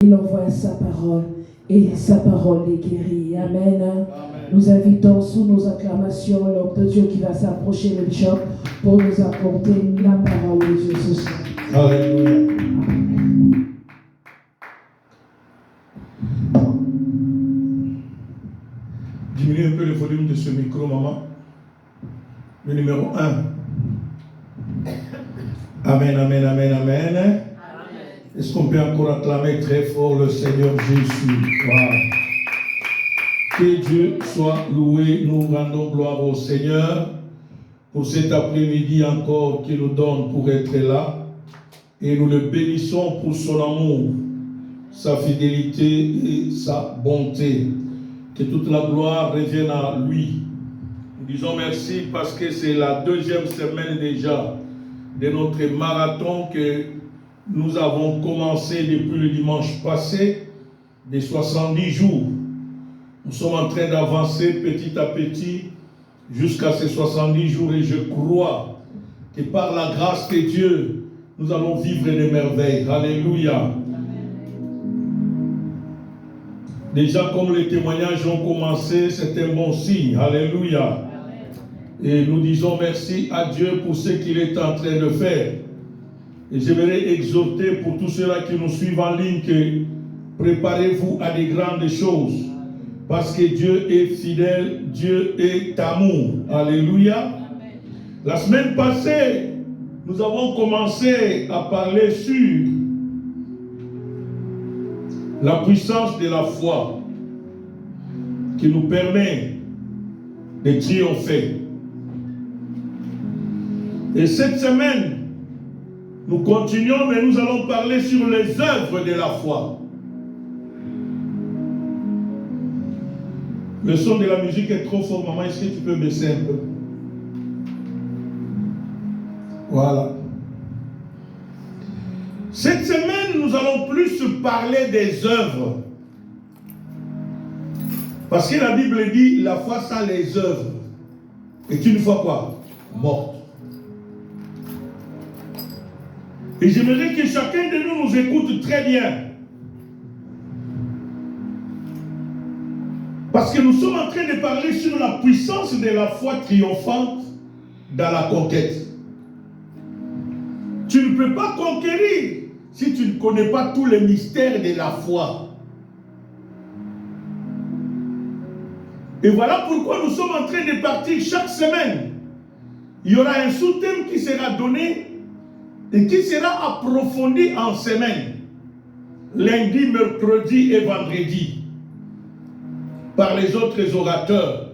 Il envoie sa parole et sa parole les guérit. Amen. Amen. Nous invitons sous nos acclamations l'homme de Dieu qui va s'approcher de bishop pour nous apporter la parole de Dieu ce soir. Alléluia. Diminuez un peu le volume de ce micro, maman. Le numéro 1. Amen, amen, amen, amen. Est-ce qu'on peut encore acclamer très fort le Seigneur Jésus? Wow. Que Dieu soit loué. Nous rendons gloire au Seigneur pour cet après-midi encore qu'il nous donne pour être là. Et nous le bénissons pour son amour, sa fidélité et sa bonté. Que toute la gloire revienne à lui. Nous disons merci parce que c'est la deuxième semaine déjà de notre marathon que nous avons commencé depuis le dimanche passé, des 70 jours. Nous sommes en train d'avancer petit à petit jusqu'à ces 70 jours et je crois que par la grâce de Dieu, nous allons vivre des merveilles. Alléluia. Déjà, comme les témoignages ont commencé, c'est un bon signe. Alléluia. Et nous disons merci à Dieu pour ce qu'il est en train de faire. Et j'aimerais exhorter pour tous ceux-là qui nous suivent en ligne que préparez-vous à des grandes choses. Parce que Dieu est fidèle, Dieu est amour. Alléluia. La semaine passée, nous avons commencé à parler sur la puissance de la foi qui nous permet de triompher. Et cette semaine, nous continuons, mais nous allons parler sur les œuvres de la foi. Le son de la musique est trop fort, maman. Est-ce que tu peux baisser un peu? Voilà. Cette semaine, nous allons plus parler des œuvres. Parce que la Bible dit, la foi sans les œuvres est une foi quoi? Morte. Et j'aimerais que chacun de nous écoute très bien. Parce que nous sommes en train de parler sur la puissance de la foi triomphante dans la conquête. Tu ne peux pas conquérir si tu ne connais pas tous les mystères de la foi. Et voilà pourquoi nous sommes en train de partir chaque semaine. Il y aura un sous-thème qui sera donné et qui sera approfondi en semaine. Lundi, mercredi et vendredi. Par les autres orateurs.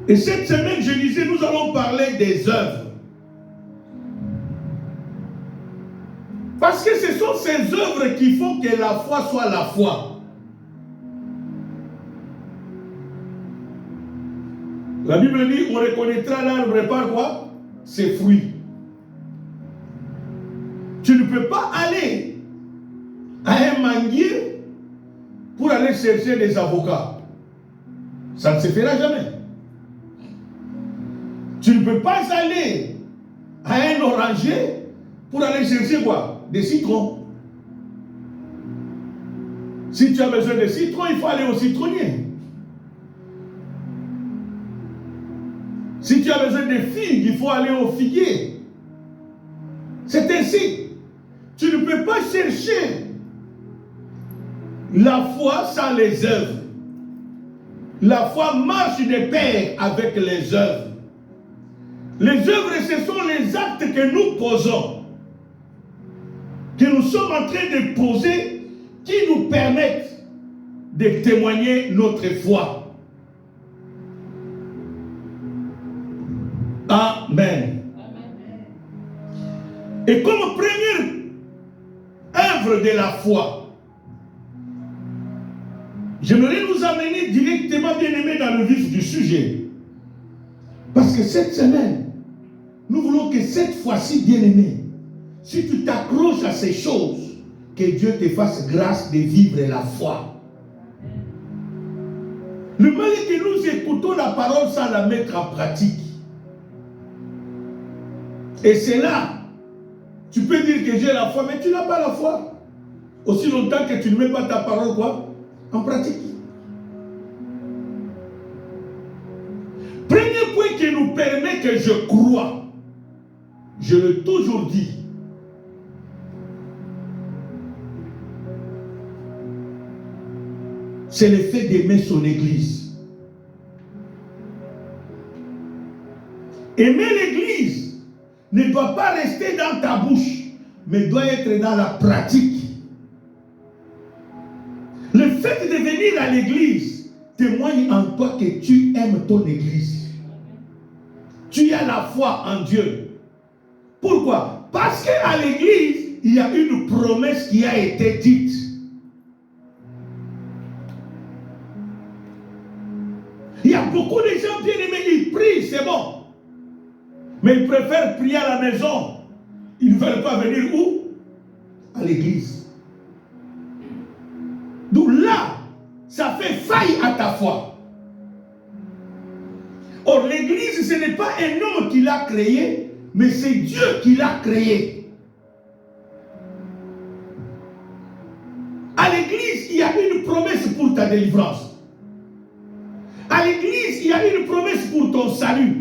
Et cette semaine, je disais, nous allons parler des œuvres. Parce que ce sont ces œuvres qui font que la foi soit la foi. La Bible dit, on reconnaîtra l'arbre par quoi? Ses fruits. Tu ne peux pas aller à un manguier pour aller chercher des avocats. Ça ne se fera jamais. Tu ne peux pas aller à un oranger pour aller chercher quoi? Des citrons. Si tu as besoin de citrons, il faut aller au citronnier. Si tu as besoin de figues, il faut aller au figuier. C'est ainsi. Tu ne peux pas chercher la foi sans les œuvres. La foi marche de pair avec les œuvres. Les œuvres, ce sont les actes que nous posons, que nous sommes en train de poser, qui nous permettent de témoigner notre foi. Amen. Et comme première œuvre de la foi, j'aimerais nous amener directement, bien-aimés, dans le vif du sujet. Parce que cette semaine, nous voulons que cette fois-ci, bien-aimés, si tu t'accroches à ces choses, que Dieu te fasse grâce de vivre la foi. Le mal est que nous écoutons la parole sans la mettre en pratique. Et c'est là, tu peux dire que j'ai la foi, mais tu n'as pas la foi. aussi longtemps que tu ne mets pas ta parole quoi? En pratique. Premier point qui nous permet que je crois, je l'ai toujours dit, c'est le fait d'aimer son église. Aimer l'église ne doit pas rester dans ta bouche, mais doit être dans la pratique. Le fait de venir à l'église témoigne en toi que tu aimes ton église. Tu as la foi en Dieu. Pourquoi? Parce qu'à l'église, il y a une promesse qui a été dite. Il y a beaucoup de gens bien aimés, ils prient, c'est bon. Mais ils préfèrent prier à la maison. Ils ne veulent pas venir où? À l'église. Donc là, ça fait faille à ta foi. Or, l'église, ce n'est pas un homme qui l'a créé, mais c'est Dieu qui l'a créé. À l'église, il y a une promesse pour ta délivrance. À l'église, il y a une promesse pour ton salut.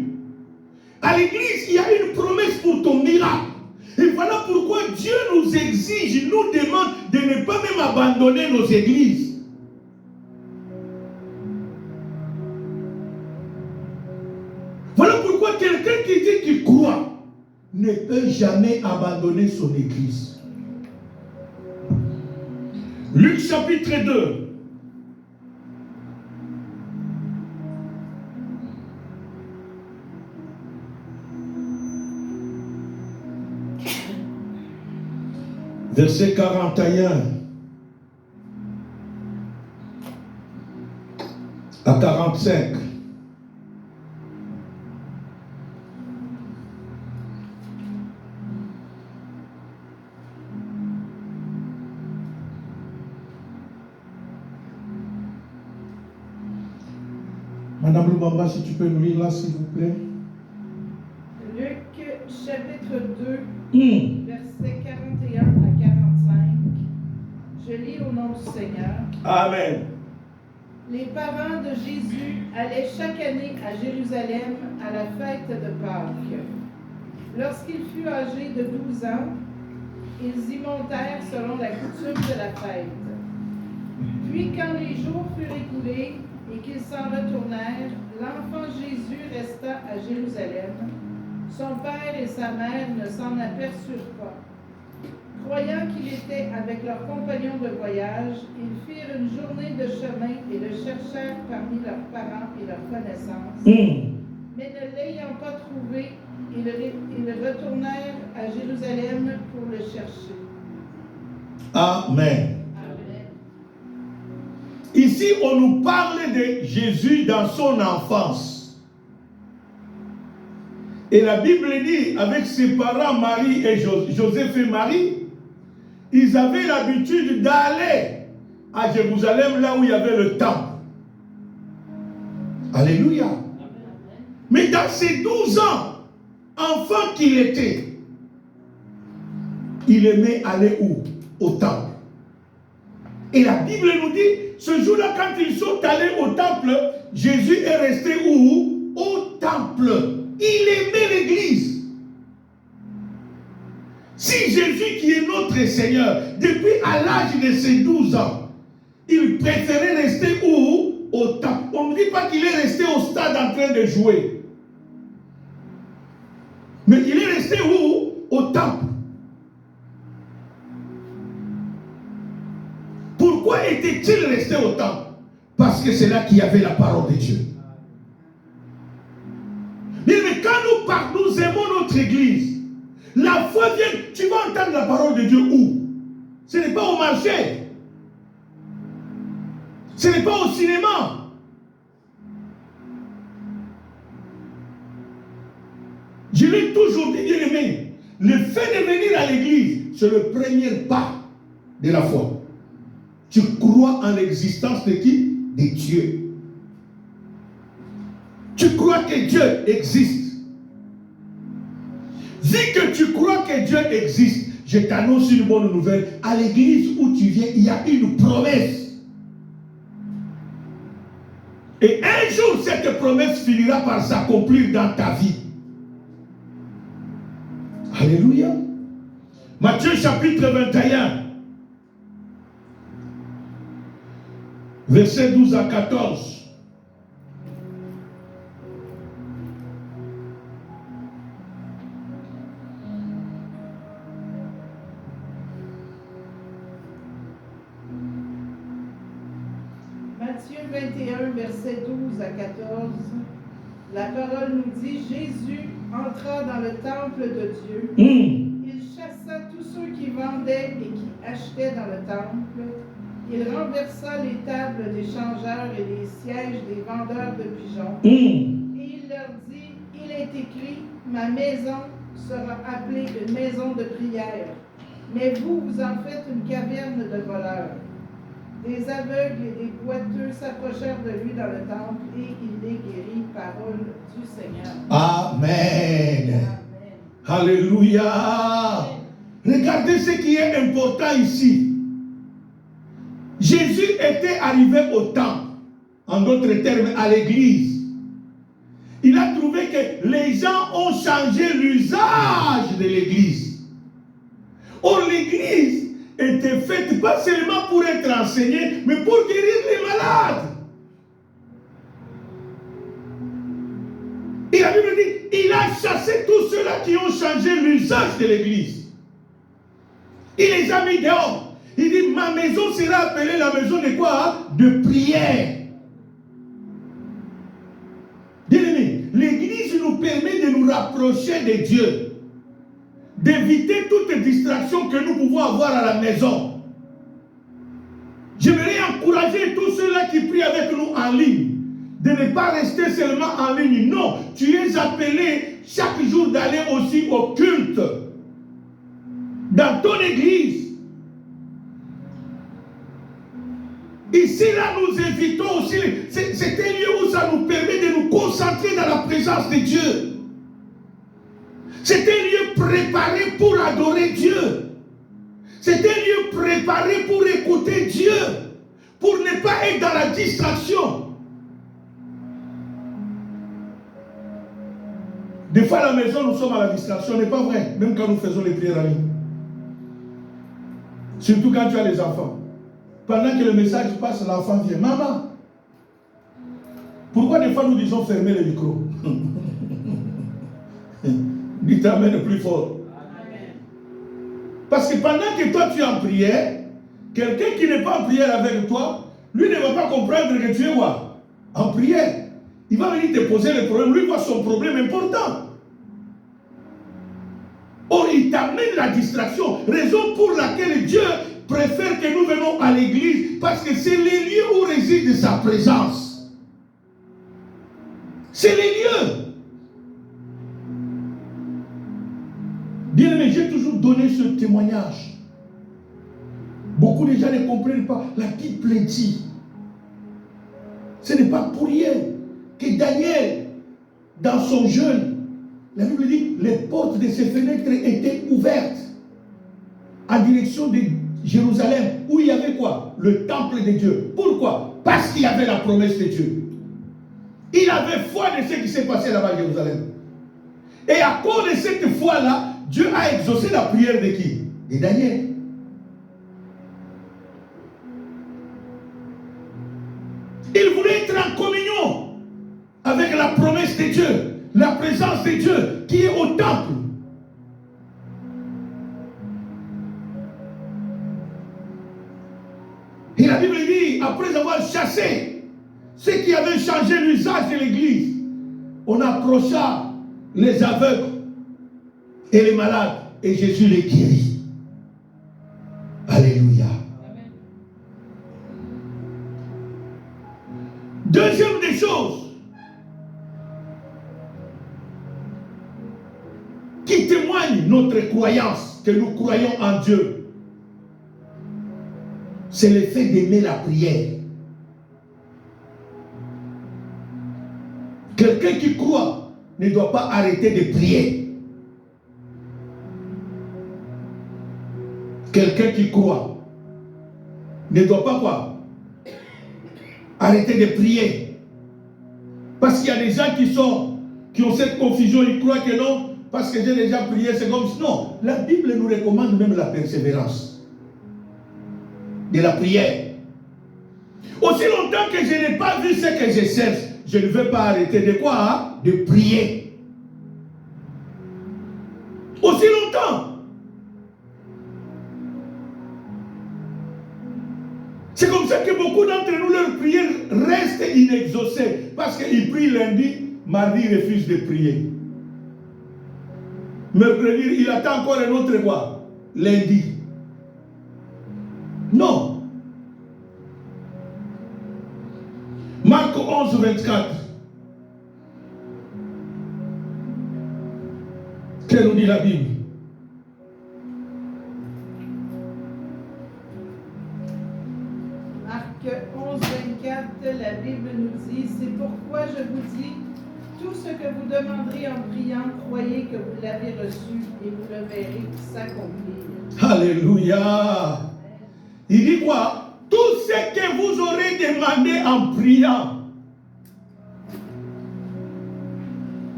À l'église, il y a une promesse pour ton miracle. Et voilà pourquoi Dieu nous exige, nous demande de ne pas même abandonner nos églises. Voilà pourquoi quelqu'un qui dit qu'il croit ne peut jamais abandonner son église. Luc chapitre 2. Verset 41 à 45. Madame Lubamba, si tu peux nous lire là, s'il vous plaît. Luc chapitre 2, versets 41 à 45. Je lis au nom du Seigneur. Amen. Les parents de Jésus allaient chaque année à Jérusalem à la fête de Pâques. Lorsqu'il fut âgé de 12 ans, ils y montèrent selon la coutume de la fête. Puis quand les jours furent écoulés et qu'ils s'en retournèrent, l'enfant Jésus resta à Jérusalem. Son père et sa mère ne s'en aperçurent pas. Croyant qu'il était avec leurs compagnons de voyage, ils firent une journée de chemin et le cherchèrent parmi leurs parents et leurs connaissances. Mais ne l'ayant pas trouvé, ils retournèrent à Jérusalem pour le chercher. Amen. Amen. Ici, on nous parle de Jésus dans son enfance. Et la Bible dit, avec ses parents, Marie et Joseph et Marie, ils avaient l'habitude d'aller à Jérusalem, là où il y avait le temple. Alléluia. Mais dans ces 12 ans, enfant qu'il était, il aimait aller où? Au temple. Et la Bible nous dit, ce jour-là, quand ils sont allés au temple, Jésus est resté où? Au temple. Il aimait l'église. Si Jésus, qui est notre Seigneur, depuis à l'âge de ses 12 ans, il préférait rester où? Au temple. On ne dit pas qu'il est resté au stade en train de jouer. Mais il est resté où? Au temple. Pourquoi était-il resté au temple? Parce que c'est là qu'il y avait la parole de Dieu. Mais quand nous aimons notre église, la foi vient, tu vas entendre la parole de Dieu où? Ce n'est pas au marché. Ce n'est pas au cinéma. Je l'ai toujours dit, bien aimé, le fait de venir à l'église, c'est le premier pas de la foi. Tu crois en l'existence de qui? De Dieu. Tu crois que Dieu existe. Vu que tu crois que Dieu existe, je t'annonce une bonne nouvelle. À l'église où tu viens, il y a une promesse. Et un jour, cette promesse finira par s'accomplir dans ta vie. Alléluia. Matthieu chapitre 21, versets 12 à 14. Matthieu 21, versets 12 à 14. La parole nous dit, Jésus entra dans le temple de Dieu. Il chassa tous ceux qui vendaient et qui achetaient dans le temple. Il renversa les tables des changeurs et les sièges des vendeurs de pigeons. Et il leur dit, il est écrit, ma maison sera appelée une maison de prière. Mais vous, vous en faites une caverne de voleurs. Des aveugles et des boiteux s'approchèrent de lui dans le temple et il les guérit. Parole du Seigneur. Amen. Amen. Alléluia. Regardez ce qui est important ici. Jésus était arrivé au temple, en d'autres termes à l'église. Il a trouvé que les gens ont changé l'usage de l'église. Or, l'église était faite pas seulement pour être enseignée, mais pour guérir les malades. Et la Bible dit, il a chassé tous ceux-là qui ont changé l'usage de l'église. Il les a mis dehors. Il dit, ma maison sera appelée la maison de quoi? De prière. Bien-aimés, l'église nous permet de nous rapprocher de Dieu, d'éviter toute distraction que nous pouvons avoir à la maison. J'aimerais encourager tous ceux-là qui prient avec nous en ligne, de ne pas rester seulement en ligne. Non, tu es appelé chaque jour d'aller aussi au culte, dans ton église. Ici, là, nous évitons aussi, c'est un lieu où ça nous permet de nous concentrer dans la présence de Dieu. C'est un lieu préparé pour adorer Dieu. C'est un lieu préparé pour écouter Dieu, pour ne pas être dans la distraction. Des fois, à la maison, nous sommes à la distraction, n'est pas vrai, même quand nous faisons les prières en ligne. Surtout quand tu as les enfants. Pendant que le message passe, l'enfant vient. Maman, pourquoi des fois nous disons fermer le micro? Dites amen plus fort. Amen. Parce que pendant que toi tu es en prière, quelqu'un qui n'est pas en prière avec toi, lui ne va pas comprendre que tu es quoi? En prière. Il va venir te poser le problème. Lui voit son problème important. Or, il t'amène la distraction. Raison pour laquelle Dieu préfère que nous venons à l'église, parce que c'est les lieux où réside sa présence. C'est les lieux. Bien-aimé, j'ai toujours donné ce témoignage. Beaucoup de gens ne comprennent pas la Bible dit. Ce n'est pas pour rien que Daniel, dans son jeûne, la Bible dit, les portes de ses fenêtres étaient ouvertes en direction de Jérusalem, où il y avait quoi? Le temple de Dieu. Pourquoi? Parce qu'il y avait la promesse de Dieu. Il avait foi de ce qui s'est passé là-bas à Jérusalem. Et à cause de cette foi-là, Dieu a exaucé la prière de qui? De Daniel. Il voulait être en communion avec la promesse de Dieu, la présence de Dieu qui est au temple. Et la Bible dit, après avoir chassé ceux qui avaient changé l'usage de l'église, on approcha les aveugles et les malades, et Jésus les guérit. Alléluia. Amen. Deuxième des choses qui témoigne notre croyance, que nous croyons en Dieu, c'est le fait d'aimer la prière. Quelqu'un qui croit ne doit pas arrêter de prier. Quelqu'un qui croit ne doit pas quoi? Arrêter de prier. Parce qu'il y a des gens qui ont cette confusion, ils croient que non, parce que j'ai déjà prié, c'est comme si... Non, la Bible nous recommande même la persévérance de la prière. Aussi longtemps que je n'ai pas vu ce que je cherche, je ne vais pas arrêter de quoi? Hein? De prier. Aussi longtemps. C'est comme ça que beaucoup d'entre nous, leur prière reste inexaucée. Parce qu'ils prient lundi, mardi, ils refusent de prier. Mercredi, il attend encore un autre quoi? Lundi. Non. Marc 11, 24. Que nous dit la Bible? Marc 11, 24, la Bible nous dit, c'est pourquoi je vous dis, tout ce que vous demanderez en priant, croyez que vous l'avez reçu et vous le verrez s'accomplir. Alléluia. Il dit quoi? Tout ce que vous aurez demandé en priant.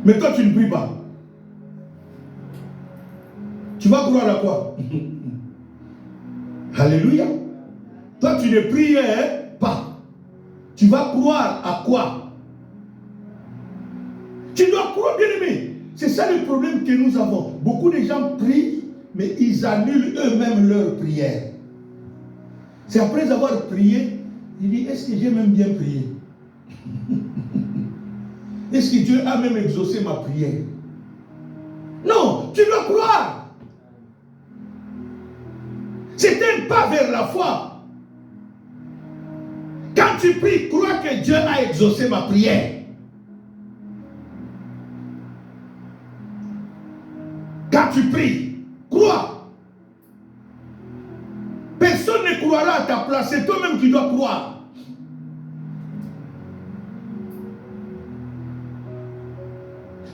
Mais toi, tu ne pries pas. Tu vas croire à quoi? Alléluia. Toi, tu ne pries pas. Tu vas croire à quoi? Tu dois croire, bien aimé. C'est ça le problème que nous avons. Beaucoup de gens prient, mais ils annulent eux-mêmes leur prière. C'est après avoir prié, il dit, est-ce que j'ai même bien prié? Est-ce que Dieu a même exaucé ma prière? Non, tu dois croire. C'est un pas vers la foi. Quand tu pries, crois que Dieu a exaucé ma prière. Quand tu pries, crois. Personne ne croira à ta place, c'est toi-même qui dois croire.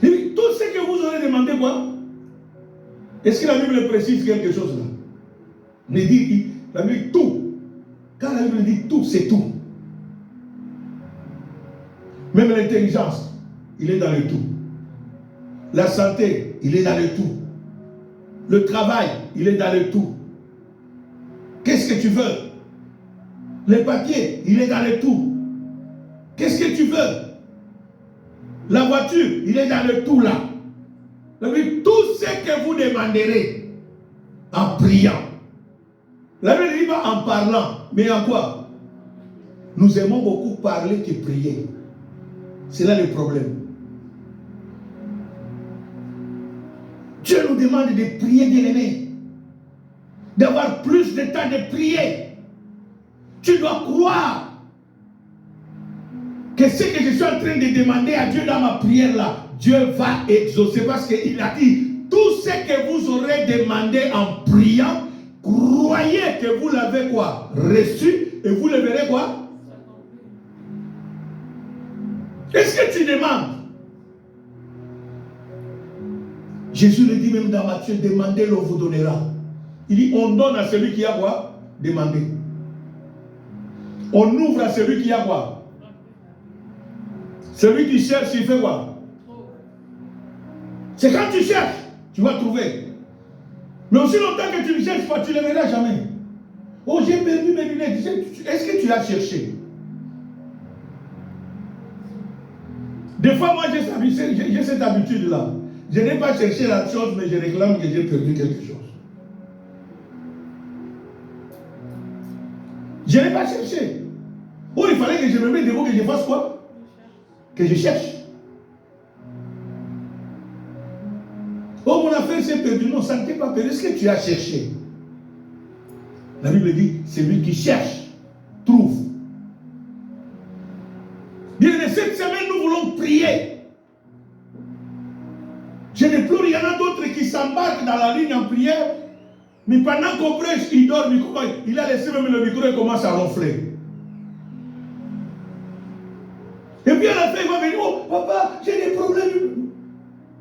Et tout ce que vous aurez demandé, quoi? Est-ce que la Bible précise quelque chose là? Il dit, la Bible dit tout. Quand la Bible dit tout, c'est tout. Même l'intelligence, il est dans le tout. La santé, il est dans le tout. Le travail, il est dans le tout. Qu'est-ce que tu veux? Les papiers, il est dans le tout. Qu'est-ce que tu veux? La voiture, il est dans le tout là. Tout ce que vous demanderez en priant. La Bible dit pas en parlant, mais en quoi? Nous aimons beaucoup parler que prier. C'est là le problème. Dieu nous demande de prier, bien-aimé. D'avoir plus de temps de prier. Tu dois croire que ce que je suis en train de demander à Dieu dans ma prière là, Dieu va exaucer. Parce qu'il a dit, tout ce que vous aurez demandé en priant, croyez que vous l'avez quoi? Reçu et vous le verrez quoi? Qu'est-ce que tu demandes? Jésus le dit même dans Matthieu, demandez, l'on vous donnera. Il dit, on donne à celui qui a quoi? Demandé. On ouvre à celui qui a quoi? Celui qui cherche, il fait quoi? C'est quand tu cherches, tu vas trouver. Mais aussi longtemps que tu ne cherches pas, tu ne le verras jamais. Oh, j'ai perdu mes lunettes. Est-ce que tu as cherché? Des fois, moi, j'ai cette habitude-là. Je n'ai pas cherché la chose, mais je réclame que j'ai perdu quelque chose. Je n'ai pas cherché. Oh, il fallait que je me mette debout, que je fasse quoi? Que je cherche. Oh, mon affaire s'est perdue. Non, ça ne t'est pas perdu. Est-ce que tu as cherché? La Bible dit, celui qui cherche, trouve. Bien, cette semaine, nous voulons prier. Je ne pleure, il y en a d'autres qui s'embarquent dans la ligne en prière, mais pendant qu'on prêche, il dort, il a laissé même le micro et commence à ronfler. Et puis à la fin, il va venir, oh papa, j'ai des problèmes.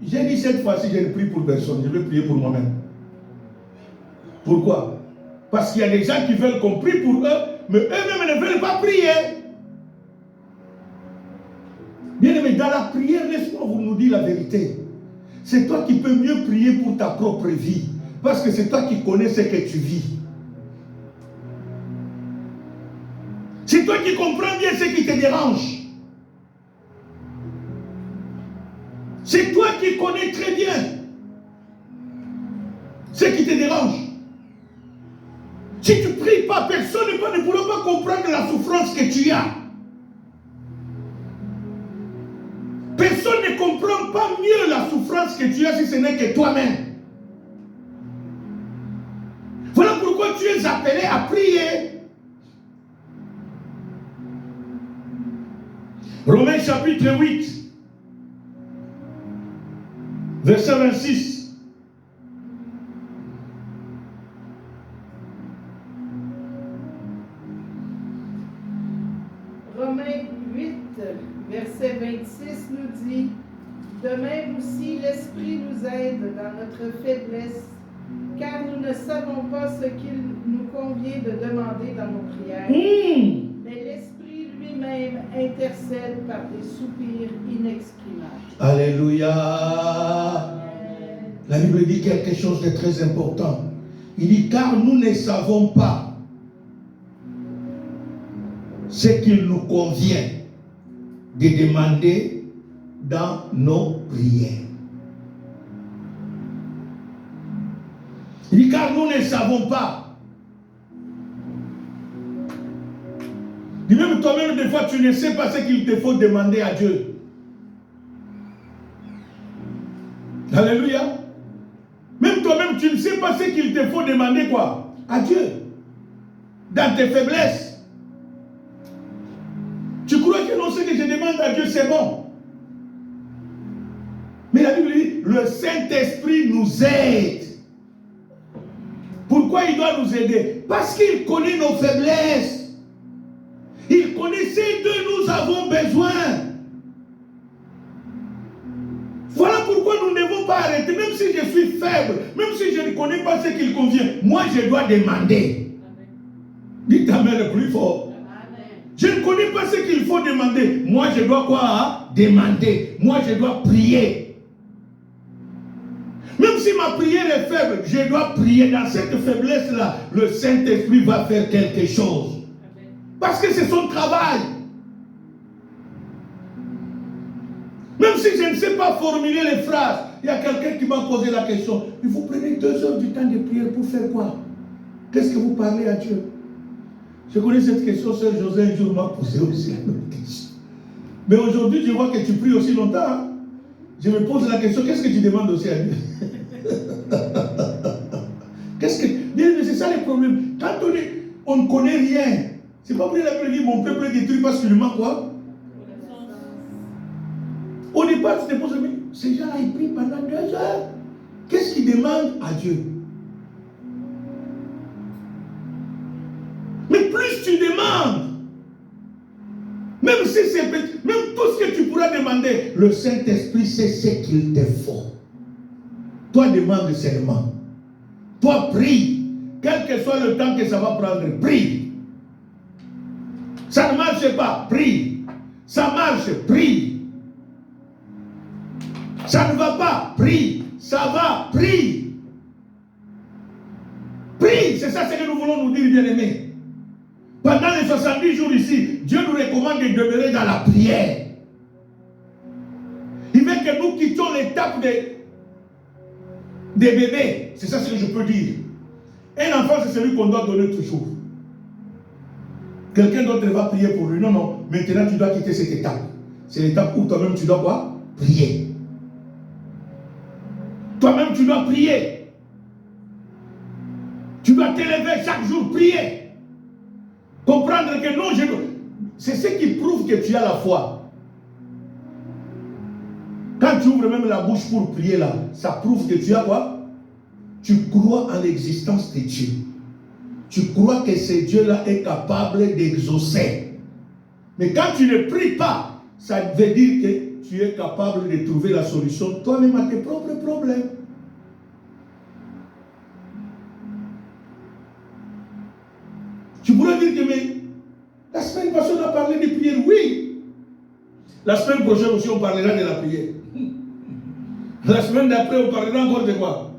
J'ai dit cette fois-ci, je ne prie pour personne, je vais prier pour moi-même. Pourquoi? Parce qu'il y a des gens qui veulent qu'on prie pour eux, mais eux-mêmes ne veulent pas prier. Bien aimé, dans la prière, laisse-moi vous nous dire la vérité. C'est toi qui peux mieux prier pour ta propre vie. Parce que c'est toi qui connais ce que tu vis. C'est toi qui comprends bien ce qui te dérange. C'est toi qui connais très bien ce qui te dérange. Si tu ne pries pas, personne ne pourra pas comprendre la souffrance que tu as. Personne ne comprend pas mieux la souffrance que tu as si ce n'est que toi-même. Voilà pourquoi tu es appelé à prier. Romains chapitre 8, verset 26. Romains 8, verset 26 nous dit: de même aussi l'Esprit nous aide dans notre faiblesse, car nous ne savons pas ce qu'il nous convient de demander dans nos prières. Mais l'Esprit lui-même intercède par des soupirs inexprimables. Alléluia. La Bible dit quelque chose de très important. Il dit, car nous ne savons pas ce qu'il nous convient de demander dans nos prières. Il dit, car nous ne savons pas. Il dit, même toi-même, des fois, tu ne sais pas ce qu'il te faut demander à Dieu. Alléluia. Même toi-même, tu ne sais pas ce qu'il te faut demander quoi? À Dieu. Dans tes faiblesses. Tu crois que non, ce que je demande à Dieu, c'est bon. Mais la Bible dit, le Saint-Esprit nous aide. Pourquoi il doit nous aider? Parce qu'il connaît nos faiblesses. Il connaît ce dont nous avons besoin. Voilà pourquoi nous ne devons pas arrêter. Même si je suis faible, même si je ne connais pas ce qu'il convient, moi je dois demander. Dites Amen le plus fort. Je ne connais pas ce qu'il faut demander. Moi, je dois quoi? Demander. Moi, je dois prier. Même si ma prière est faible, je dois prier. Dans cette faiblesse-là, le Saint-Esprit va faire quelque chose. Parce que c'est son travail. Même si je ne sais pas formuler les phrases, il y a quelqu'un qui m'a posé la question. Mais vous prenez 2 heures du temps de prière pour faire quoi? Qu'est-ce que vous parlez à Dieu? Je connais cette question, Sœur José, un jour m'a posé aussi la même question. Mais aujourd'hui, je vois que tu pries aussi longtemps. Hein? Je me pose la question, qu'est-ce que tu demandes aussi à Dieu? Qu'est-ce que... C'est ça le problème. Quand on ne connaît rien, c'est pas pour la Bible dit, mon peuple est détruit parce qu'il manque quoi? Au départ, tu te poses, mais ces gens-là, ils prient pendant 2 heures. Qu'est-ce qu'ils demandent à Dieu? Mais plus tu demandes, même si c'est petit, même tout ce que tu pourras demander, le Saint-Esprit sait ce qu'il te faut. Toi, demande seulement. Toi, prie. Quel que soit le temps que ça va prendre, prie. Ça ne marche pas, prie. Ça marche, prie. Ça ne va pas, prie. Ça va, prie. Prie, c'est ça ce que nous voulons nous dire, bien-aimés. Pendant les 70 jours ici, Dieu nous recommande de demeurer dans la prière. Il veut que nous quittions l'étape des bébés. C'est ça ce que je peux dire. Un enfant, c'est celui qu'on doit donner toujours. Quelqu'un d'autre va prier pour lui. Non, non. Maintenant, tu dois quitter cette étape. C'est l'étape où toi-même, tu dois quoi? Prier. Toi-même, tu dois prier. Tu dois t'élever chaque jour, prier. Comprendre que non, c'est ce qui prouve que tu as la foi. Quand tu ouvres même la bouche pour prier là, ça prouve que tu as quoi? Tu crois en l'existence de Dieu. Tu crois que ce Dieu-là est capable d'exaucer. Mais quand tu ne pries pas, ça veut dire que tu es capable de trouver la solution toi-même à tes propres problèmes. va dire que mais la semaine passée on a parlé de prière, oui. La semaine prochaine aussi on parlera de la prière. La semaine d'après on parlera encore de quoi?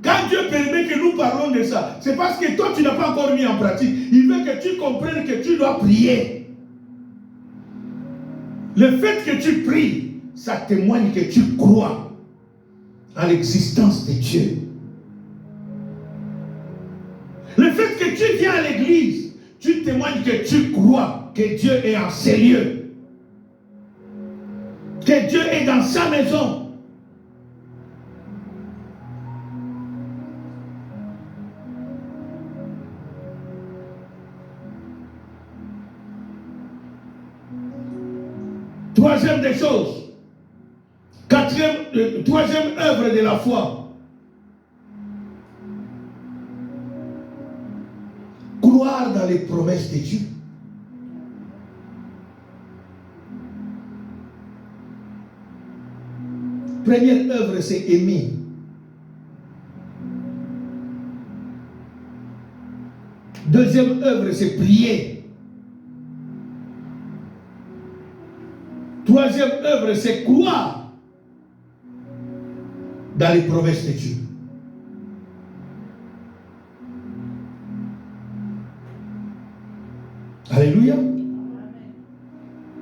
Quand Dieu permet que nous parlons de ça, c'est parce que toi tu n'as pas encore mis en pratique. Il veut que tu comprennes que tu dois prier. Le fait que tu pries, ça témoigne que tu crois en l'existence de Dieu. Le fait que tu viens à l'église, tu témoignes que tu crois que Dieu est en ces lieux. Que Dieu est dans sa maison. Troisième des choses. Troisième œuvre de la foi. Croire dans les promesses de Dieu. Première œuvre, c'est aimer. Deuxième œuvre, c'est prier. Troisième œuvre, c'est croire dans les promesses de Dieu. Alléluia.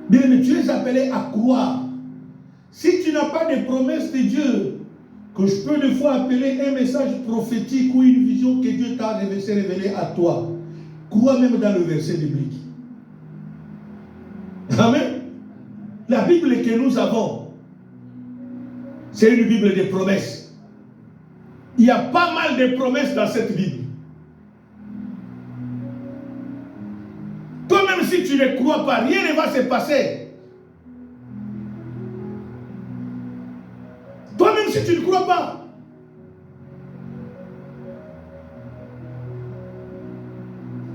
Bien, mais tu es appelé à croire. Si tu n'as pas de promesses de Dieu, que je peux des fois appeler un message prophétique ou une vision que Dieu t'a révélé à toi, crois même dans le verset biblique. Amen. La Bible que nous avons, c'est une Bible de promesses. Il y a pas mal de promesses dans cette Bible. Toi-même, si tu ne crois pas, rien ne va se passer. Toi-même, si tu ne crois pas.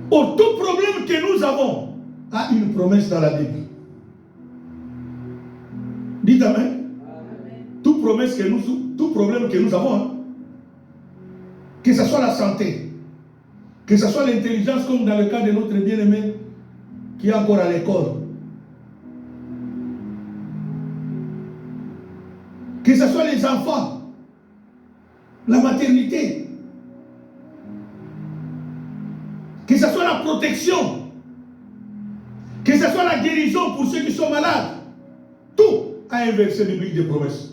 Tout problème que nous avons a une promesse dans la Bible. Dites amen. Tout problème que nous avons, hein, que ce soit la santé, que ce soit l'intelligence, comme dans le cas de notre bien-aimé qui est encore à l'école, que ce soit les enfants, la maternité, que ce soit la protection, que ce soit la guérison pour ceux qui sont malades, tout a un verset biblique de promesses.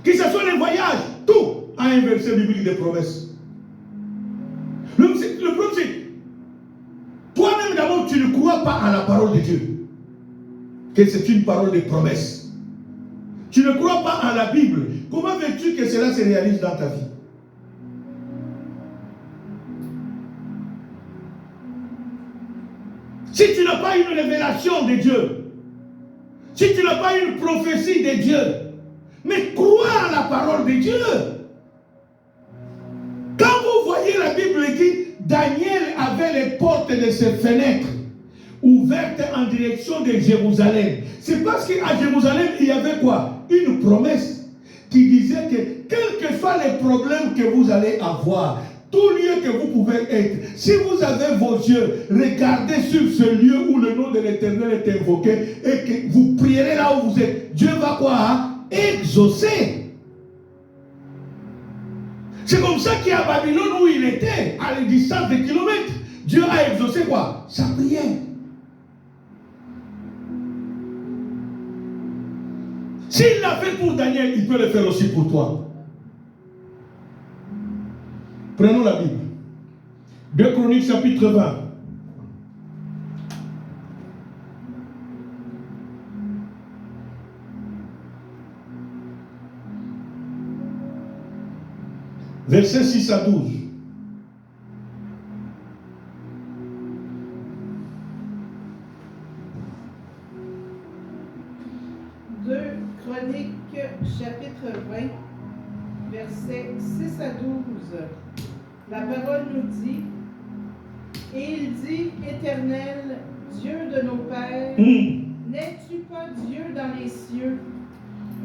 Que ce soit les voyages, tout a un verset biblique de promesses. Le problème c'est, toi-même d'abord tu ne crois pas à la parole de Dieu, que c'est une parole de promesse. Tu ne crois pas à la Bible. Comment veux-tu que cela se réalise dans ta vie? Si tu n'as pas une révélation de Dieu, si tu n'as pas une prophétie de Dieu, mais crois à la parole de Dieu. Quand vous voyez la Bible dit, Daniel avait les portes de ses fenêtres ouvertes en direction de Jérusalem. C'est parce qu'à Jérusalem, il y avait quoi? Une promesse qui disait que quels que soient les problèmes que vous allez avoir, tout lieu que vous pouvez être, si vous avez vos yeux, regardez sur ce lieu où le nom de l'Éternel est invoqué et que vous prierez là où vous êtes, Dieu va quoi? Exaucer. C'est comme ça qu'à Babylone où il était, à la distance de kilomètres, Dieu a exaucé quoi? Sa prière. S'il l'a fait pour Daniel, il peut le faire aussi pour toi. Prenons la Bible. 2 Chroniques chapitre 20. Versets 6 à 12. Chroniques chapitre 20, versets 6 à 12. La parole nous dit, et il dit, Éternel, Dieu de nos pères, n'es-tu pas Dieu dans les cieux?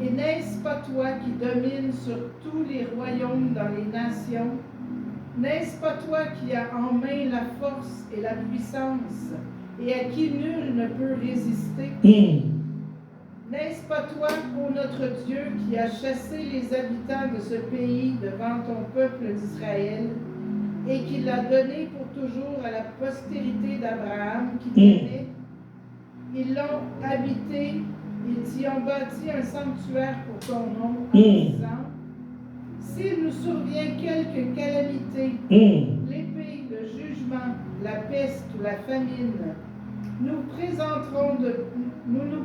Et n'est-ce pas toi qui domines sur tous les royaumes dans les nations? N'est-ce pas toi qui as en main la force et la puissance, et à qui nul ne peut résister? N'est-ce pas toi, ô notre Dieu, qui as chassé les habitants de ce pays devant ton peuple d'Israël, et qui l'a donné pour toujours à la postérité d'Abraham qui t'aimait? Ils l'ont habité, ils t'y ont bâti un sanctuaire pour ton nom, en disant: s'il nous survient quelque calamité, l'épée, le jugement, la peste ou la famine, nous nous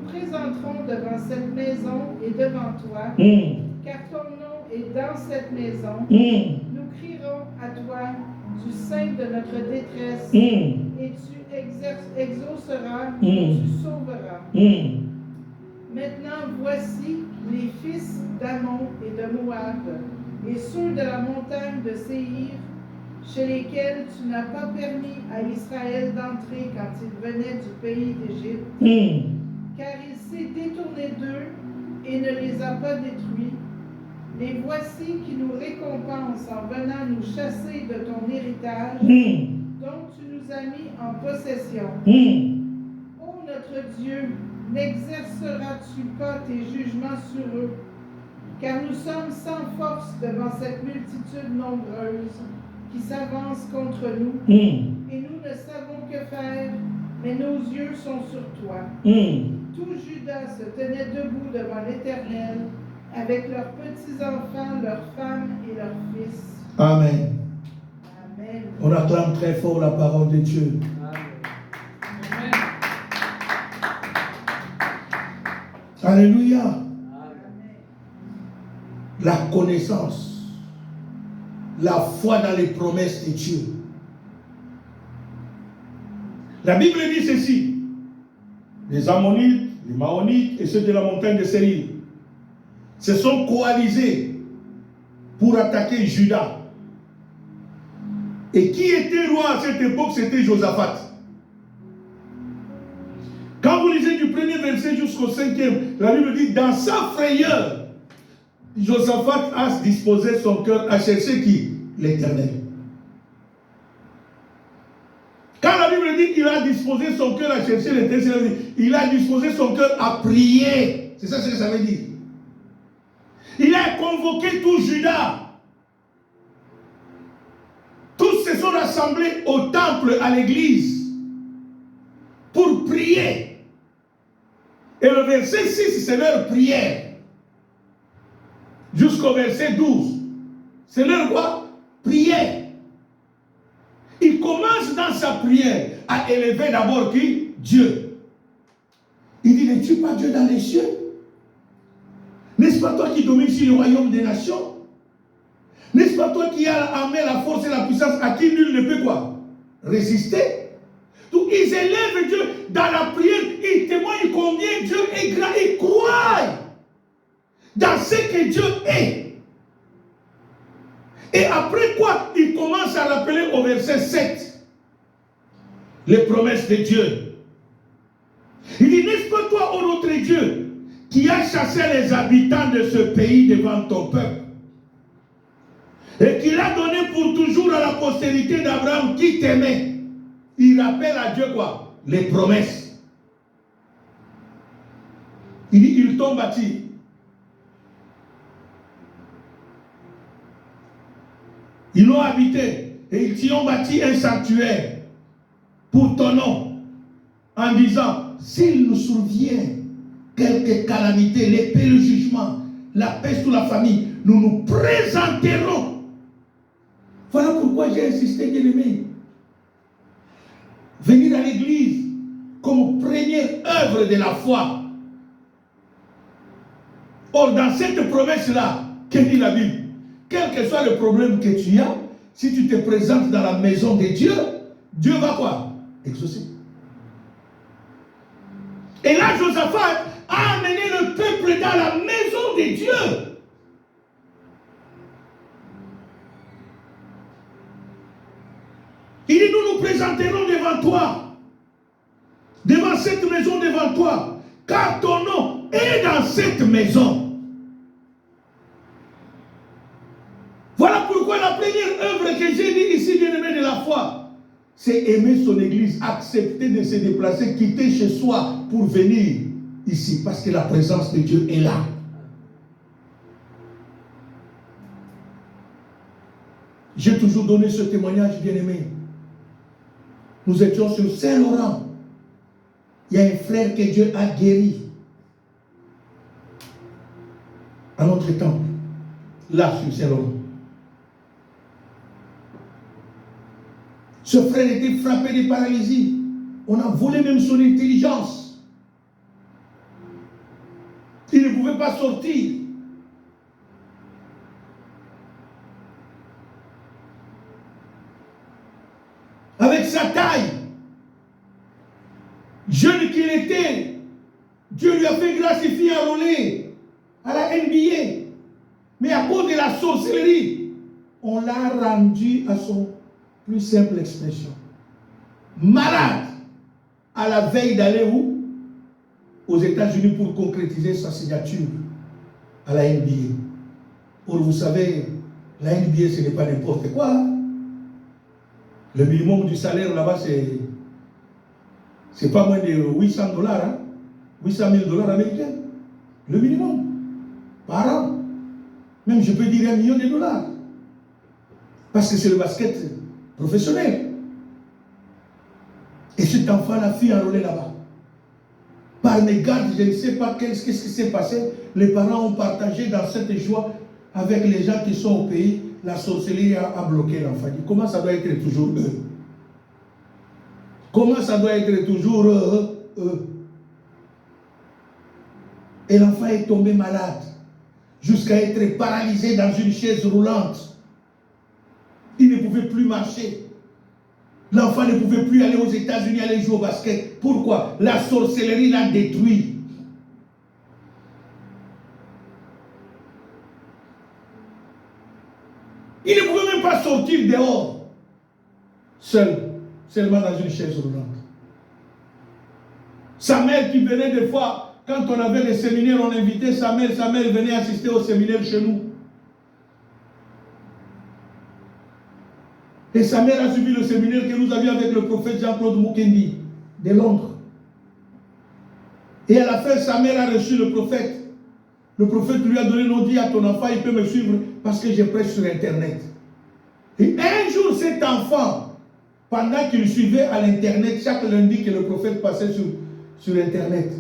présenterons devant cette maison et devant toi, car ton nom est dans cette maison. Nous crierons à toi du sein de notre détresse, et tu exauceras, et tu sauveras. Maintenant, voici les fils d'Ammon et de Moab, et ceux de la montagne de Séhir, chez lesquels tu n'as pas permis à Israël d'entrer quand il venait du pays d'Égypte, car il s'est détourné d'eux et ne les a pas détruits. Les voici qui nous récompensent en venant nous chasser de ton héritage, dont tu nous as mis en possession. Ô notre Dieu, n'exerceras-tu pas tes jugements sur eux? Car nous sommes sans force devant cette multitude nombreuse qui s'avance contre nous, et nous ne savons que faire, mais nos yeux sont sur toi. Tout Juda se tenait debout devant l'Éternel, avec leurs petits-enfants, leurs femmes et leurs fils. Amen. Amen. On acclame très fort la parole de Dieu. Amen. Alléluia. Amen. La connaissance, la foi dans les promesses de Dieu. La Bible dit ceci: les Ammonites, les Maonites et ceux de la montagne de Séhir se sont coalisés pour attaquer Juda. Et qui était roi à cette époque? C'était Josaphat. Quand vous lisez du premier verset jusqu'au 5e, la Bible dit: dans sa frayeur, Josaphat a disposé son cœur à chercher qui? L'Éternel. Quand la Bible dit qu'il a disposé son cœur à chercher l'Éternel, il a disposé son cœur à prier. C'est ça ce que ça veut dire. Il a convoqué tout Juda. Tous se sont rassemblés au temple, à l'église, pour prier. Et le verset 6, c'est leur prière. Jusqu'au verset 12. C'est leur quoi? Prière. Il commence dans sa prière à élever d'abord qui? Dieu. Il dit: n'es-tu pas Dieu dans les cieux? N'est-ce pas toi qui domines sur le royaume des nations? N'est-ce pas toi qui as amené la force et la puissance à qui nul ne peut quoi? Résister? Donc ils élèvent Dieu dans la prière, ils témoignent combien Dieu est grand, ils croient dans ce que Dieu est. Et après quoi, ils commencent à rappeler au verset 7 les promesses de Dieu. Il dit: n'est-ce pas toi, ô notre Dieu, qui as chassé les habitants de ce pays devant ton peuple, et qui l'a donné pour toujours à la postérité d'Abraham qui t'aimait? Il rappelle à Dieu quoi? Les promesses. Il dit: ils t'ont bâti. Ils l'ont habité et ils t'y ont bâti un sanctuaire pour ton nom, en disant: s'il nous survient quelque calamité, l'épée, le jugement, la peste ou la famine, nous nous présenterons. Voilà pourquoi j'ai insisté, bien aimé. Venir à l'église comme première œuvre de la foi. Or, dans cette promesse-là, que dit la Bible? Quel que soit le problème que tu as, si tu te présentes dans la maison de Dieu, Dieu va quoi? Exaucer. Et là, Josaphat a amené le peuple dans la maison de Dieu. Il dit: nous nous présenterons devant toi, devant cette maison devant toi, car ton nom est dans cette maison. Voilà pourquoi la première œuvre que j'ai dit foi, c'est aimer son église, accepter de se déplacer, quitter chez soi pour venir ici, parce que la présence de Dieu est là. J'ai toujours donné ce témoignage, bien-aimé. Nous étions sur Saint-Laurent. Il y a un frère que Dieu a guéri à notre temple, là sur Saint-Laurent. Ce frère était frappé de paralysie. On a volé même son intelligence. Il ne pouvait pas sortir. Avec sa taille, jeune qu'il était, Dieu lui a fait grâce et fit enrôler à la NBA. Mais à cause de la sorcellerie, on l'a rendu à son plus simple expression. Malade, à la veille d'aller où? Aux États-Unis pour concrétiser sa signature à la NBA. Or, vous savez, la NBA, ce n'est pas n'importe quoi. Hein? Le minimum du salaire là-bas, c'est pas moins de $800, hein? 800 000 $ américains. Le minimum. Par an. Même, je peux dire $1 million. Parce que c'est le basket professionnel. Et cet enfant-là fut enrôlé là-bas. Par mégarde, je ne sais pas qu'est-ce qui s'est passé. Les parents ont partagé dans cette joie avec les gens qui sont au pays. La sorcellerie a bloqué l'enfant. Comment ça doit être toujours eux? Comment ça doit être toujours eux? Et l'enfant est tombé malade, jusqu'à être paralysé dans une chaise roulante. Il ne pouvait plus marcher. L'enfant ne pouvait plus aller aux États-Unis, aller jouer au basket. Pourquoi? La sorcellerie l'a détruit. Il ne pouvait même pas sortir dehors, seul, seulement dans une chaise roulante. Sa mère qui venait des fois, quand on avait des séminaires, on invitait sa mère venait assister au séminaire chez nous. Et sa mère a suivi le séminaire que nous avions avec le prophète Jean-Claude Mukendi, de Londres. Et à la fin, sa mère a reçu le prophète. Le prophète lui a donné, non, dit à ton enfant, il peut me suivre parce que je prêche sur Internet. Et un jour, cet enfant, pendant qu'il suivait à l'Internet, chaque lundi que le prophète passait sur Internet,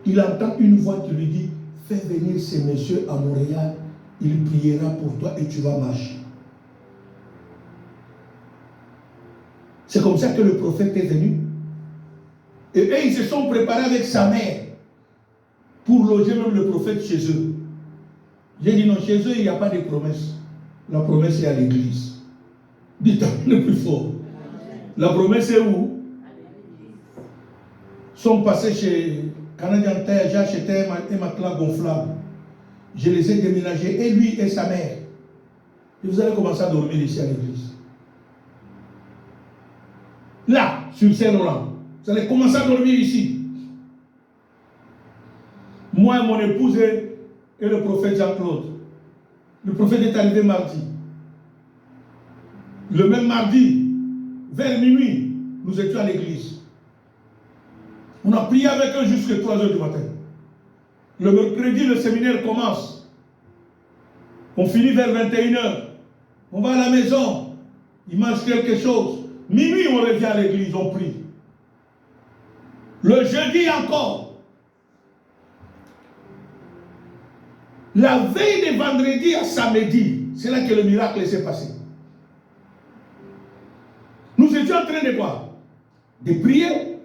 il entend une voix qui lui dit, fais venir ces messieurs à Montréal, il priera pour toi et tu vas marcher. C'est comme ça que le prophète est venu. Et eux, ils se sont préparés avec sa mère pour loger même le prophète chez eux. J'ai dit non, chez eux, il n'y a pas de promesse. La promesse est à l'église. Dites le plus fort. La promesse est où? Ils sont passés chez Canadian Tire, j'ai acheté un matelas gonflable. Je les ai déménagés, et lui et sa mère. Et vous allez commencer à dormir ici à l'église. Là, sur Saint-Laurent. Vous allez commencer à dormir ici. Moi et mon épouse et le prophète Jean-Claude. Le prophète est arrivé mardi. Le même mardi, vers minuit, nous étions à l'église. On a prié avec eux jusqu'à 3 h du matin. Le mercredi, le séminaire commence. On finit vers 21 h. On va à la maison. Il mange quelque chose. Minuit, on revient à l'église, on prie. Le jeudi encore. La veille de vendredi à samedi, c'est là que le miracle s'est passé. Nous étions en train de quoi? De prier.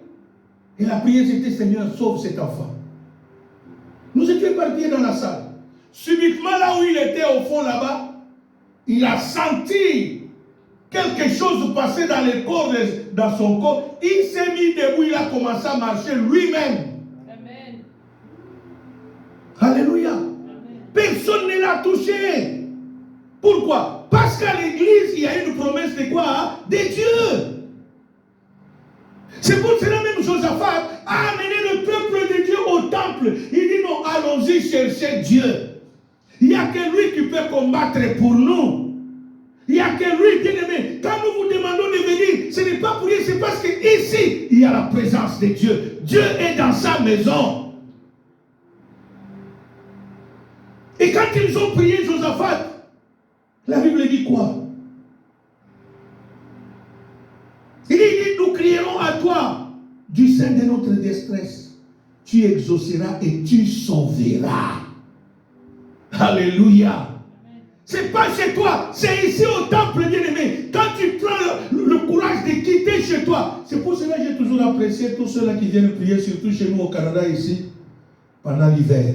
Et la prière c'était Seigneur, sauve cet enfant. Nous étions partis dans la salle. Subitement, là où il était au fond là-bas, il a senti quelque chose passer dans le corps, dans son corps. Il s'est mis debout, il a commencé à marcher lui-même. Amen. Alléluia. Amen. Personne ne l'a touché. Pourquoi? Parce qu'à l'église, il y a une promesse de quoi? De Dieu. C'est pour cela même Josaphat a amené le peuple de Dieu au temple. Il dit non, allons-y chercher Dieu. Il n'y a que lui qui peut combattre pour nous. Il n'y a a que lui, bien-aimé. Quand nous vous demandons de venir, ce n'est pas pour rien, c'est parce qu'ici, il y a la présence de Dieu. Dieu est dans sa maison. Et quand ils ont prié Josaphat, la Bible dit quoi? Il dit, nous crierons à toi du sein de notre détresse. Tu exauceras et tu sauveras. Alléluia. C'est pas chez toi, c'est ici au temple, bien-aimé. Quand tu prends le courage de quitter chez toi, c'est pour cela que j'ai toujours apprécié tous ceux-là qui viennent prier, surtout chez nous au Canada, ici, pendant l'hiver.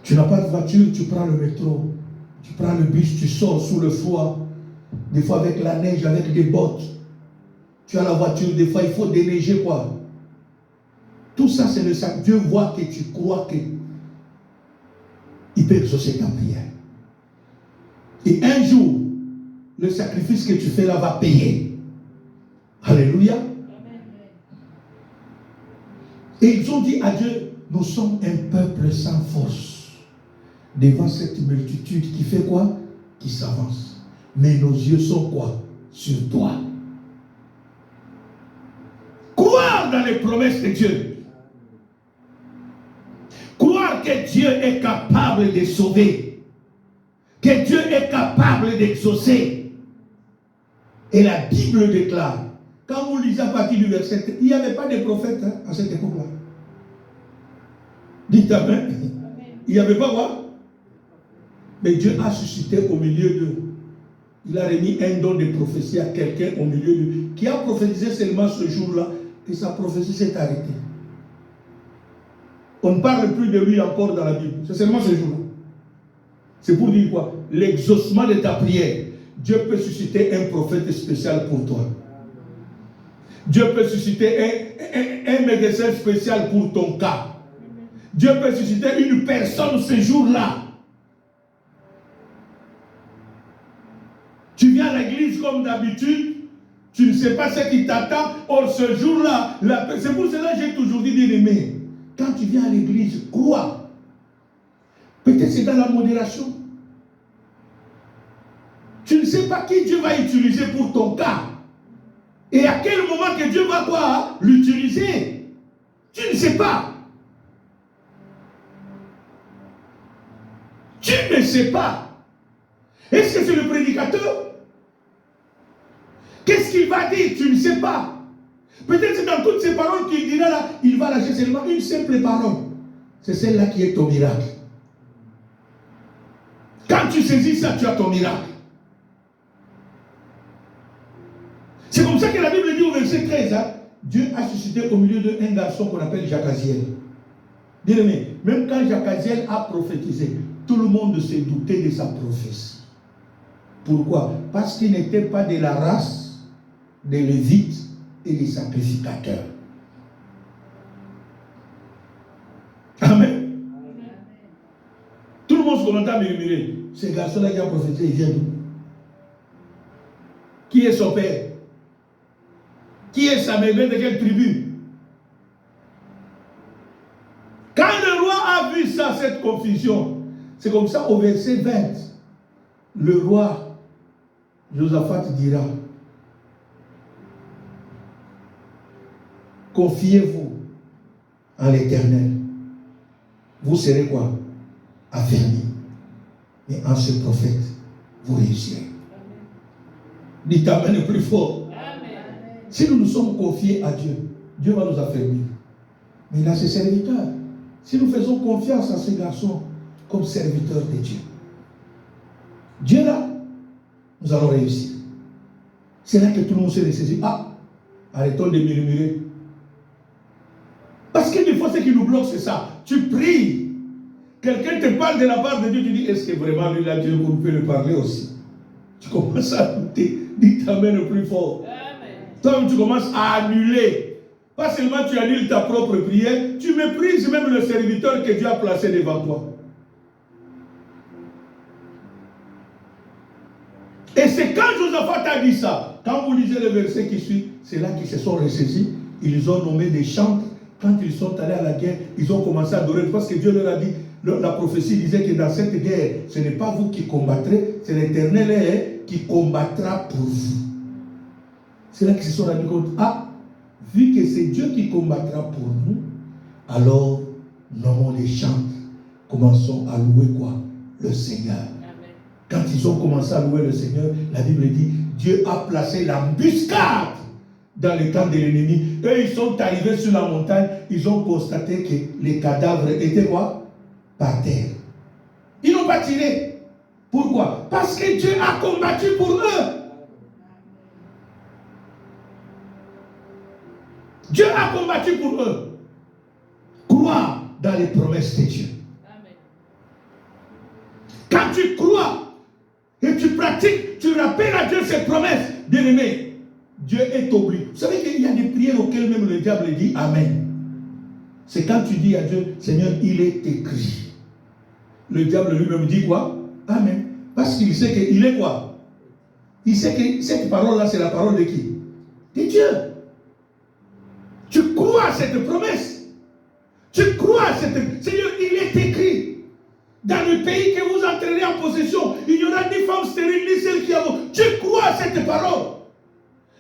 Tu n'as pas de voiture, tu prends le métro, tu prends le bus, tu sors sous le froid, des fois avec la neige, avec des bottes. Tu as la voiture, des fois il faut déneiger quoi. Tout ça, c'est le sac. Dieu voit que tu crois qu'il peut exaucer ta prière. Et un jour, le sacrifice que tu fais là va payer. Alléluia. Et ils ont dit à Dieu, nous sommes un peuple sans force. Devant cette multitude qui fait quoi? Qui s'avance. Mais nos yeux sont quoi? Sur toi. Croire dans les promesses de Dieu. Croire que Dieu est capable de sauver. Que Dieu est capable d'exaucer. Et la Bible déclare, quand vous lisez à partir du verset, il n'y avait pas de prophète à cette époque-là. Dites amen. Il n'y avait pas quoi? Mais Dieu a suscité au milieu d'eux. Il a remis un don de prophétie à quelqu'un au milieu d'eux qui a prophétisé seulement ce jour-là et sa prophétie s'est arrêtée. On ne parle plus de lui encore dans la Bible. C'est seulement ce jour-là. C'est pour dire quoi? L'exaucement de ta prière. Dieu peut susciter un prophète spécial pour toi. Dieu peut susciter un médecin spécial pour ton cas. Dieu peut susciter une personne ce jour-là. Tu viens à l'église comme d'habitude, tu ne sais pas ce qui t'attend. Or, ce jour-là, c'est pour cela que j'ai toujours dit, bien-aimé, quand tu viens à l'église, crois. Peut-être c'est dans la modération. Tu ne sais pas qui Dieu va utiliser pour ton cas. Et à quel moment que Dieu va quoi l'utiliser. Tu ne sais pas. Tu ne sais pas. Est-ce que c'est le prédicateur? Qu'est-ce qu'il va dire? Tu ne sais pas. Peut-être c'est dans toutes ces paroles qu'il dira là, il va lâcher seulement une simple parole. C'est celle-là qui est ton miracle. Quand tu saisis ça, tu as ton miracle. C'est comme ça que la Bible dit au verset 13, Dieu a suscité au milieu d'eux un garçon qu'on appelle Jacaziel. Bien aimé, même quand Jacaziel a prophétisé, tout le monde se doutait de sa prophétie. Pourquoi? Parce qu'il n'était pas de la race des Lévites et des sacrificateurs. Amen. Tout le monde se commence à murmurer. Ce garçon-là qui a prophétisé, il vient d'où? Qui est son père? Qui est sa mère? De quelle tribu? Quand le roi a vu ça, cette confusion, c'est comme ça au verset 20, le roi Josaphat dira, confiez-vous en l'Éternel. Vous serez quoi? Affermis. Mais en ce prophète, vous réussirez. Dites amen le plus fort. Amen. Si nous nous sommes confiés à Dieu, Dieu va nous affermir. Mais il a ses serviteurs. Si nous faisons confiance à ces garçons comme serviteurs de Dieu, Dieu là, nous allons réussir. C'est là que tout le monde se ressaisit. Ah, arrêtons de murmurer. Parce que des fois, ce qui nous bloque, c'est ça. Tu pries. Quelqu'un te parle de la part de Dieu, tu dis, est-ce que vraiment lui là, Dieu peut le parler aussi? Tu commences à douter. Dis ta main le plus fort. Toi, tu commences à annuler. Pas seulement tu annules ta propre prière, tu méprises même le serviteur que Dieu a placé devant toi. Et c'est quand Josaphat a dit ça, quand vous lisez le verset qui suit, c'est là qu'ils se sont ressaisis. Ils ont nommé des chantres. Quand ils sont allés à la guerre, ils ont commencé à adorer parce que Dieu leur a dit, la prophétie disait que dans cette guerre, ce n'est pas vous qui combattrez, c'est l'Éternel qui combattra pour vous. C'est là qu'ils se sont rendus compte, ah, vu que c'est Dieu qui combattra pour nous, alors nommons les chants, commençons à louer quoi? Le Seigneur. Amen. Quand ils ont commencé à louer le Seigneur, la Bible dit, Dieu a placé l'embuscade dans le camp de l'ennemi. Eux, ils sont arrivés sur la montagne, ils ont constaté que les cadavres étaient quoi? Par terre. Ils n'ont pas tiré. Pourquoi? Parce que Dieu a combattu pour eux. Dieu a combattu pour eux. Crois dans les promesses de Dieu. Amen. Quand tu crois et tu pratiques, tu rappelles à Dieu ses promesses, bien-aimé, Dieu est obligé. Vous savez qu'il y a des prières auxquelles même le diable dit Amen. C'est quand tu dis à Dieu, Seigneur, il est écrit. Le diable lui-même dit quoi? Amen. Parce qu'il sait qu'il est quoi? Il sait que cette parole-là, c'est la parole de qui? De Dieu. Tu crois à cette promesse. Tu crois à cette... Seigneur, il est écrit. Dans le pays que vous entrerez en possession, il y aura ni femmes stériles, ni celles qui avons... Tu crois à cette parole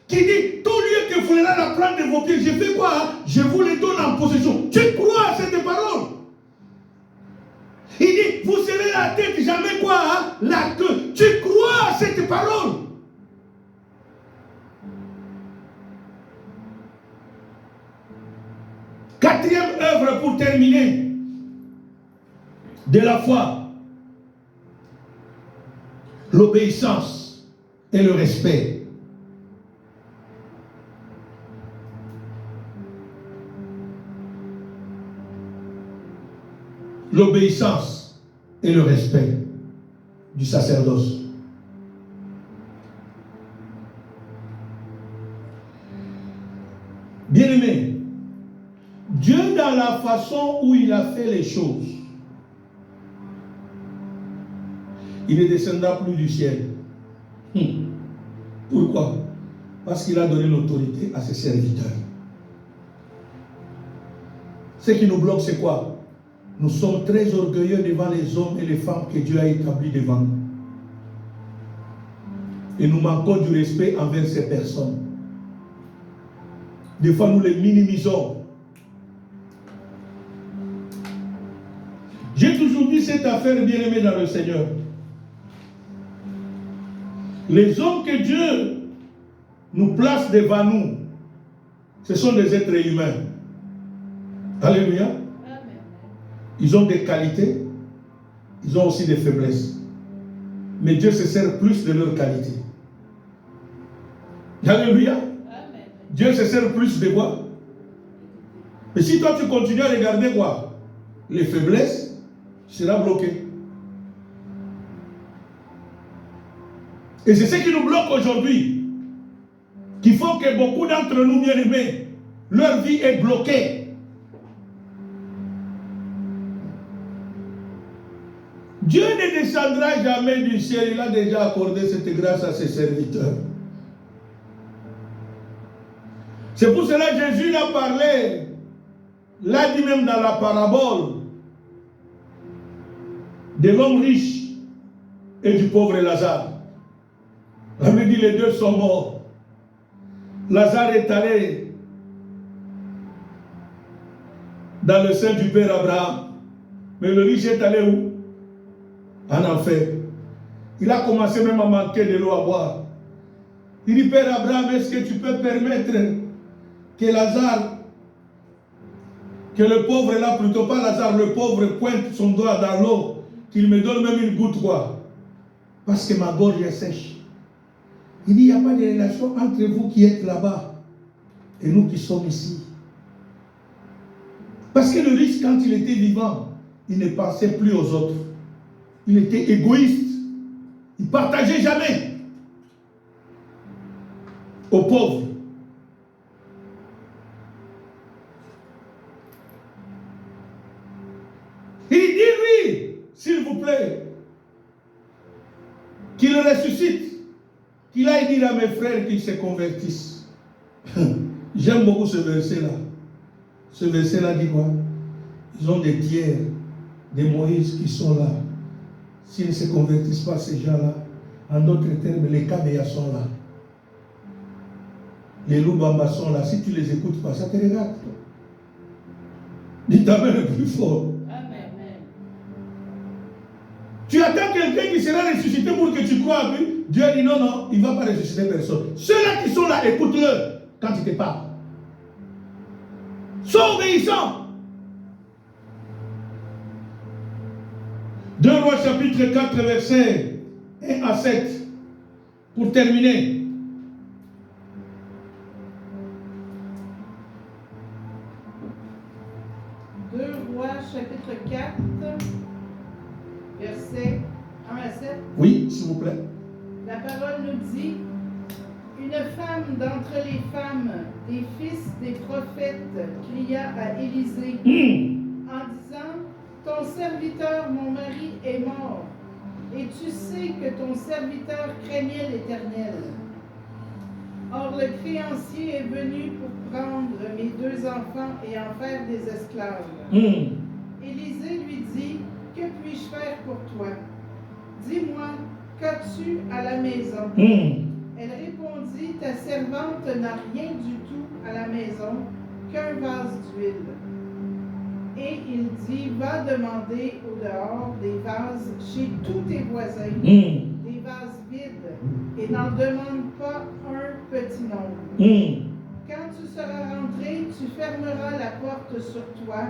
qui dit, tout lieu que vous voulez la prendre de vos pieds, je fais quoi? Je vous les donne en possession. Tu crois à cette parole? Il dit, vous serez la tête, jamais quoi? La queue. Tu crois à cette parole? Quatrième œuvre pour terminer de la foi, l'obéissance et le respect. L'obéissance et le respect du sacerdoce. Bien-aimé, Dieu, dans la façon où il a fait les choses, il ne descendra plus du ciel. Pourquoi? Parce qu'il a donné l'autorité à ses serviteurs. Ce qui nous bloque, c'est quoi? Nous sommes très orgueilleux devant les hommes et les femmes que Dieu a établis devant nous. Et nous manquons du respect envers ces personnes. Des fois, nous les minimisons. J'ai toujours dit cette affaire bien-aimée dans le Seigneur. Les hommes que Dieu nous place devant nous, ce sont des êtres humains. Alléluia. Amen. Ils ont des qualités, ils ont aussi des faiblesses. Mais Dieu se sert plus de leurs qualités. Alléluia. Amen. Dieu se sert plus de quoi? Mais si toi tu continues à regarder quoi? Les faiblesses, tu seras bloqué. Et c'est ce qui nous bloque aujourd'hui, qui font que beaucoup d'entre nous, bien-aimés, leur vie est bloquée. Dieu ne descendra jamais du ciel. Il a déjà accordé cette grâce à ses serviteurs. C'est pour cela que Jésus l'a parlé, l'a dit même dans la parabole de l'homme riche et du pauvre Lazare. On me dit les deux sont morts. Lazare est allé dans le sein du Père Abraham. Mais le riche est allé où? En enfer. Il a commencé même à manquer de l'eau à boire. Il dit, Père Abraham, est-ce que tu peux permettre que Lazare, que le pauvre là, plutôt pas Lazare, le pauvre pointe son doigt dans l'eau, qu'il me donne même une goutte quoi? Parce que ma gorge est sèche. Il dit, il n'y a pas de relation entre vous qui êtes là-bas et nous qui sommes ici. Parce que le riche, quand il était vivant, il ne pensait plus aux autres. Il était égoïste. Il ne partageait jamais aux pauvres. Il dit, lui, s'il vous plaît, qu'il ressuscite, qu'il aille dire à mes frères qu'ils se convertissent. J'aime beaucoup ce verset-là. Ce verset-là dit quoi? Ils ont des pierres des Moïse qui sont là, s'ils ne se convertissent pas, ces gens-là, en d'autres termes, les Kabeya sont là. Les Lubamba sont là. Si tu les écoutes pas, ça te regarde. Dis ta main le plus fort. Amen. Tu attends quelqu'un qui sera ressuscité pour que tu crois à lui. Dieu dit non, non, il ne va pas ressusciter personne. Ceux-là qui sont là, écoute-le quand il te parle. Sois obéissant. 2 Rois chapitre 4, versets 1 à 7. Pour terminer. Chapitre 4, versets 1 à 7. Oui, s'il vous plaît. La parole nous dit: une femme d'entre les femmes des fils des prophètes cria à Élisée en disant: ton serviteur, mon mari, est mort, et tu sais que ton serviteur craignait l'Éternel. Or le créancier est venu pour prendre mes 2 enfants et en faire des esclaves. Élisée lui dit: que puis-je faire pour toi? Dis-moi, qu'as-tu à la maison? Elle répondit: ta servante n'a rien du tout à la maison qu'un vase d'huile. Et il dit: va demander au dehors des vases chez tous tes voisins, des vases vides, et n'en demande pas un petit nombre. Quand tu seras rentré, tu fermeras la porte sur toi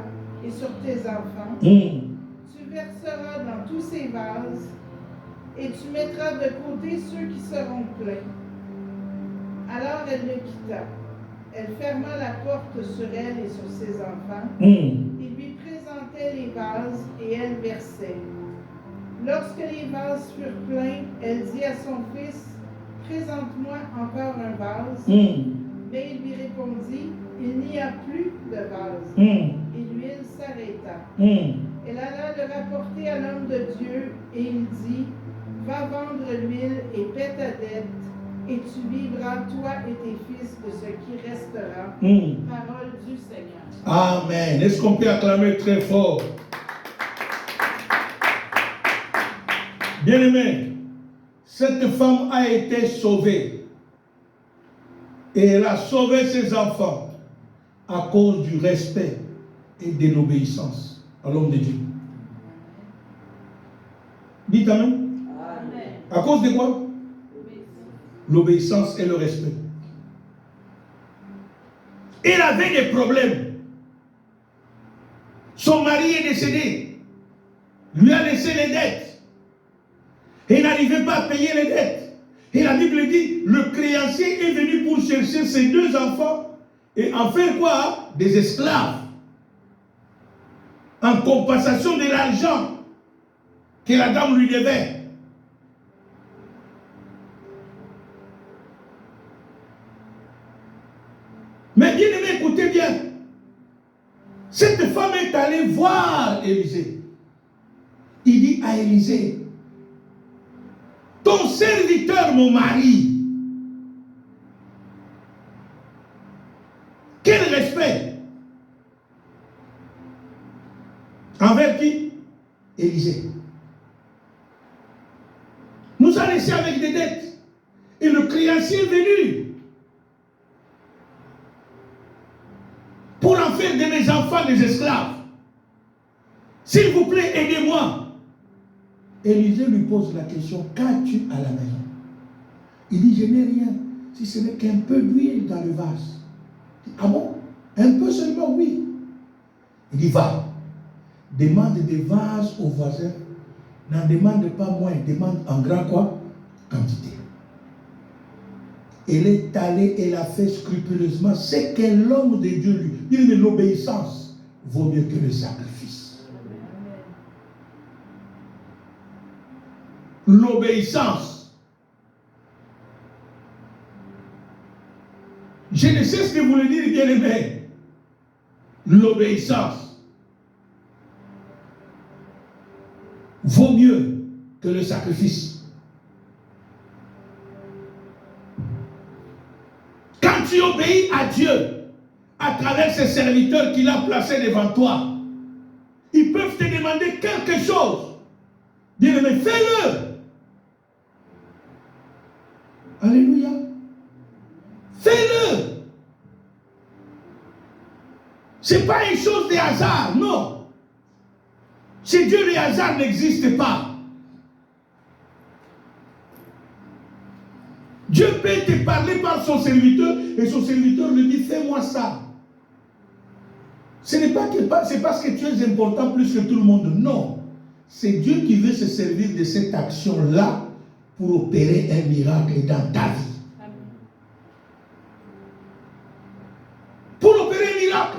et sur tes enfants. Tu verseras dans tous ces vases et tu mettras de côté ceux qui seront pleins. Alors elle le quitta. Elle ferma la porte sur elle et sur ses enfants. Il lui présentait les vases et elle versait. Lorsque les vases furent pleins, elle dit à son fils: présente-moi encore un vase. Mais il lui répondit: il n'y a plus de vase. Et l'huile s'arrêta. Elle alla le rapporter à l'homme de Dieu et il dit: va vendre l'huile et paie ta dette, et tu vivras, toi et tes fils, de ce qui restera. Parole du Seigneur. Amen. Est-ce qu'on peut acclamer très fort? Bien-aimé, cette femme a été sauvée. Et elle a sauvé ses enfants à cause du respect et de l'obéissance à l'homme de Dieu. Dites amen. Amen. À cause de quoi? L'obéissance et le respect. Elle avait des problèmes. Son mari est décédé. Lui a laissé les dettes. Et il n'arrivait pas à payer les dettes. Et la Bible dit, le créancier est venu pour chercher ses 2 enfants et en faire quoi? Des esclaves. En compensation de l'argent que la dame lui devait. Mais bien aimé, écoutez bien. Cette femme est allée voir Élisée. Il dit à Élisée: ton serviteur, mon mari. Quel respect. Envers qui? Élisée. Nous a laissé avec des dettes. Et le créancier est venu pour en faire de mes enfants des esclaves. S'il vous plaît, aidez-moi. Élisée lui pose la question: qu'as-tu à la maison? Il dit: je n'ai rien, si ce n'est qu'un peu d'huile dans le vase. Ah bon? Un peu seulement? Oui. Il dit: va, demande des vases aux voisins, n'en demande pas moins, demande en grand quoi? Quantité. Elle est allée, elle a fait scrupuleusement ce que l'homme de Dieu lui dit. Mais l'obéissance vaut mieux que le sacrifice. L'obéissance. Je ne sais ce que vous voulez dire, bien aimé. L'obéissance vaut mieux que le sacrifice. Quand tu obéis à Dieu à travers ses serviteurs qu'il a placés devant toi, ils peuvent te demander demander quelque chose, bien-aimé, fais-le. Alléluia. Fais-le. Ce n'est pas une chose de hasard, non. Chez Dieu, le hasard n'existe pas. Dieu peut te parler par son serviteur et son serviteur lui dit fais-moi ça. Ce n'est pas c'est parce que tu es important plus que tout le monde. Non. C'est Dieu qui veut se servir de cette action-là pour opérer un miracle dans ta vie. Pour opérer un miracle.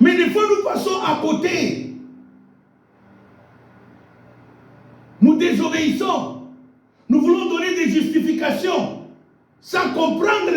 Mais des fois, nous passons à côté. Nous désobéissons. Nous voulons donner des justifications sans comprendre